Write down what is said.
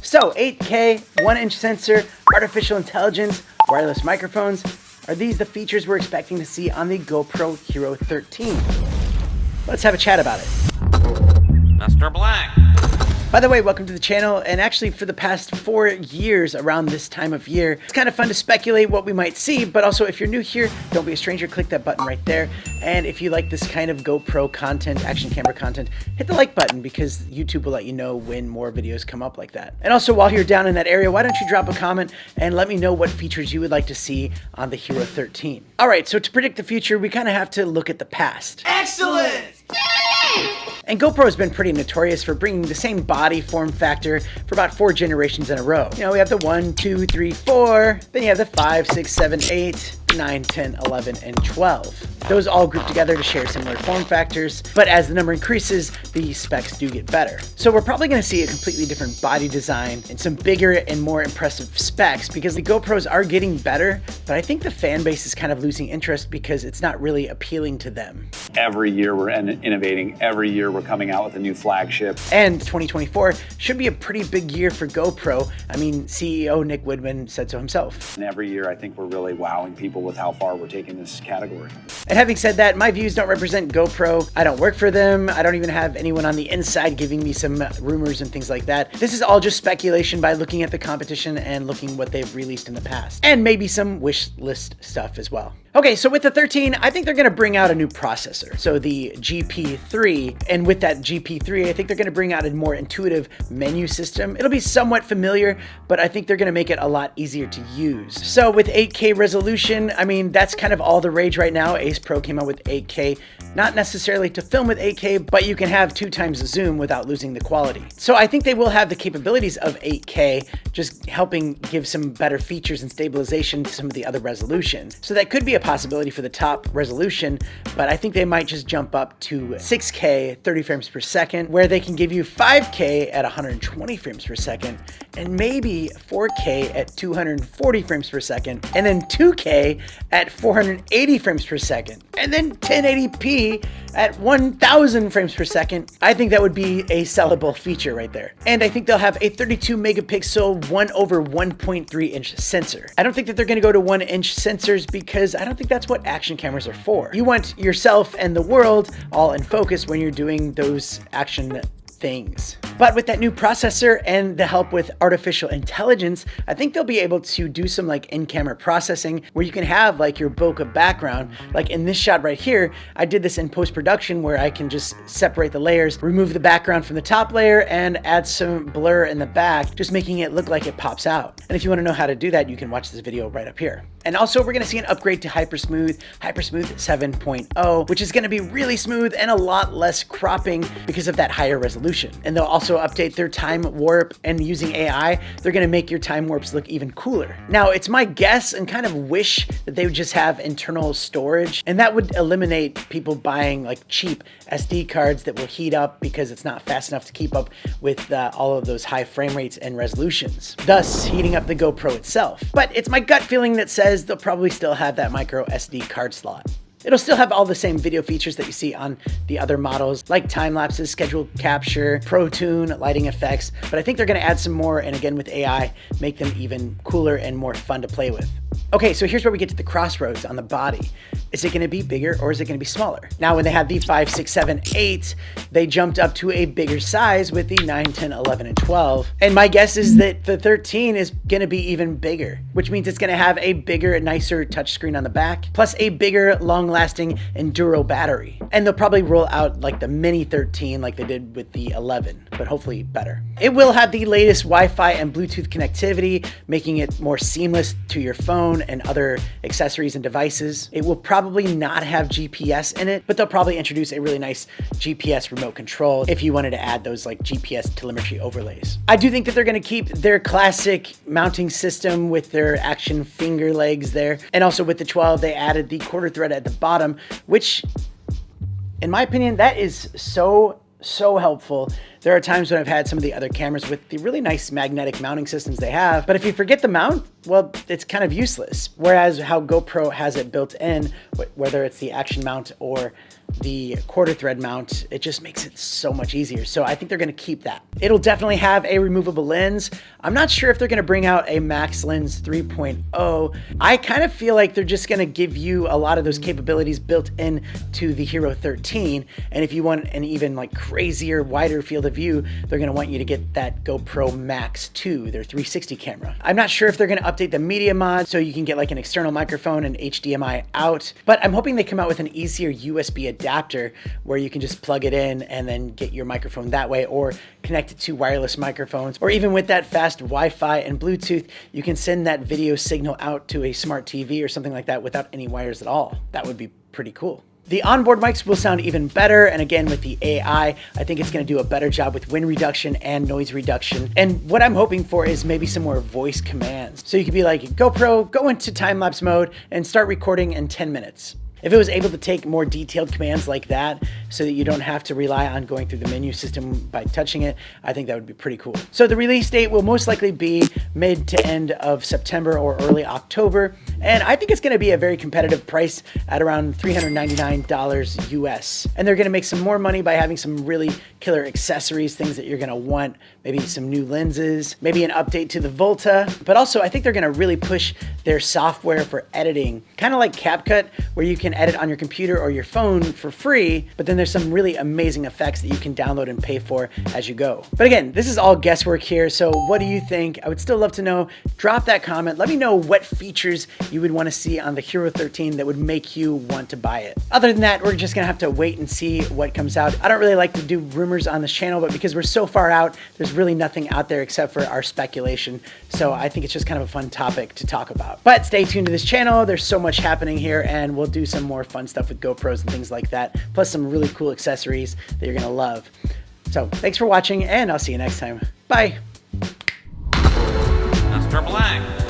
So 8K, 1-inch sensor, artificial intelligence, wireless microphones. Are these the features we're expecting to see on the GoPro Hero 13? Let's have a chat about it. Mr. Black. By the way, welcome to the channel, and actually for the past 4 years around this time of year, it's kind of fun to speculate what we might see, but also if you're new here, don't be a stranger, click that button right there. And if you like this kind of GoPro content, action camera content, hit the like button because YouTube will let you know when more videos come up like that. And also while you're down in that area, why don't you drop a comment and let me know what features you would like to see on the Hero 13. All right, so to predict the future, we kind of have to look at the past. Excellent! And GoPro has been pretty notorious for bringing the same body form factor for about 4 generations in a row. You know, we have the 1, 2, 3, 4, then you have the 5, 6, 7, 8, 9, 10, 11, and 12. Those all group together to share similar form factors, but as the number increases, the specs do get better. So we're probably going to see a completely different body design and some bigger and more impressive specs because the GoPros are getting better, but I think the fan base is kind of losing interest because it's not really appealing to them. Every year we're innovating, every year we're coming out with a new flagship. And 2024 should be a pretty big year for GoPro. I mean, CEO Nick Woodman said so himself. And every year I think we're really wowing people with how far we're taking this category. And having said that, my views don't represent GoPro. I don't work for them. I don't even have anyone on the inside giving me some rumors and things like that. This is all just speculation by looking at the competition and looking what they've released in the past. And maybe some wish list stuff as well. Okay, so with the 13, I think they're gonna bring out a new processor. So the GP3, and with that GP3, I think they're gonna bring out a more intuitive menu system. It'll be somewhat familiar, but I think they're gonna make it a lot easier to use. So with 8K resolution, I mean, that's kind of all the rage right now. Ace Pro came out with 8K, not necessarily to film with 8K, but you can have 2 times the zoom without losing the quality. So I think they will have the capabilities of 8K, just helping give some better features and stabilization to some of the other resolution. So that could be a possibility for the top resolution, but I think they might just jump up to 6K 30 frames per second, where they can give you 5K at 120 frames per second, and maybe 4K at 240 frames per second, and then 2K at 480 frames per second, and then 1080p at 1000 frames per second. I think that would be a sellable feature right there. And I think they'll have a 32 megapixel 1/1.3 inch sensor. I don't think that they're gonna go to 1-inch sensors because I don't think that's what action cameras are for. You want yourself and the world all in focus when you're doing those action things. But with that new processor and the help with artificial intelligence, I think they'll be able to do some like in-camera processing where you can have like your bokeh background. Like in this shot right here, I did this in post-production where I can just separate the layers, remove the background from the top layer, and add some blur in the back, just making it look like it pops out. And if you want to know how to do that, you can watch this video right up here. And also we're gonna see an upgrade to Hypersmooth 7.0, which is gonna be really smooth and a lot less cropping because of that higher resolution. And they'll also update their time warp, and using AI, they're gonna make your time warps look even cooler. Now, it's my guess and kind of wish that they would just have internal storage, and that would eliminate people buying like cheap SD cards that will heat up because it's not fast enough to keep up with all of those high frame rates and resolutions, thus heating up the GoPro itself. But it's my gut feeling that says they'll probably still have that micro SD card slot. It'll still have all the same video features that you see on the other models, like time lapses, schedule capture, Pro Tune, lighting effects, but I think they're gonna add some more, and again with AI, make them even cooler and more fun to play with. Okay, so here's where we get to the crossroads on the body. Is it gonna be bigger or is it gonna be smaller? Now, when they had the 5, 6, 7, 8, they jumped up to a bigger size with the 9, 10, 11, and 12. And my guess is that the 13 is gonna be even bigger, which means it's gonna have a bigger, nicer touchscreen on the back, plus a bigger, long-lasting enduro battery. And they'll probably roll out like the mini 13 like they did with the 11, but hopefully better. It will have the latest Wi-Fi and Bluetooth connectivity, making it more seamless to your phone and other accessories and devices. It will probably not have GPS in it, but they'll probably introduce a really nice GPS remote control if you wanted to add those like GPS telemetry overlays. I do think that they're gonna keep their classic mounting system with their action finger legs there. And also with the 12, they added the quarter thread at the bottom, which in my opinion, that is so helpful There are times when I've had some of the other cameras with the really nice magnetic mounting systems they have, but if you forget the mount, well, it's kind of useless. Whereas how GoPro has it built in, whether it's the action mount or the quarter thread mount, it just makes it so much easier. So I think they're gonna keep that. It'll definitely have a removable lens. I'm not sure if they're gonna bring out a Max Lens 3.0. I kind of feel like they're just gonna give you a lot of those capabilities built in to the Hero 13. And if you want an even like crazier, wider field of view, they're gonna want you to get that GoPro Max 2, their 360 camera. I'm not sure if they're gonna update the media mod so you can get like an external microphone and HDMI out, but I'm hoping they come out with an easier USB adapter where you can just plug it in and then get your microphone that way, or connect it to wireless microphones, or even with that fast Wi-Fi and Bluetooth, you can send that video signal out to a smart TV or something like that without any wires at all. That would be pretty cool. The onboard mics will sound even better, and again with the AI, I think it's going to do a better job with wind reduction and noise reduction. And what I'm hoping for is maybe some more voice commands. So you could be like, GoPro, go into time-lapse mode and start recording in 10 minutes. If it was able to take more detailed commands like that so that you don't have to rely on going through the menu system by touching it, I think that would be pretty cool. So the release date will most likely be mid to end of September or early October. And I think it's gonna be a very competitive price at around $399 US. And they're gonna make some more money by having some really killer accessories, things that you're gonna want, maybe some new lenses, maybe an update to the Volta. But also I think they're gonna really push their software for editing, kind of like CapCut, where you can edit on your computer or your phone for free, but then there's some really amazing effects that you can download and pay for as you go. But again, this is all guesswork here, so what do you think? I would still love to know. Drop that comment. Let me know what features you would want to see on the Hero 13 that would make you want to buy it. Other than that, we're just gonna have to wait and see what comes out. I don't really like to do rumors on this channel, but because we're so far out, there's really nothing out there except for our speculation. So I think it's just kind of a fun topic to talk about. But stay tuned to this channel. There's so much happening here, and we'll do some more fun stuff with GoPros and things like that, plus some really cool accessories that you're gonna love. So thanks for watching, and I'll see you next time. Bye. Mr. Blank.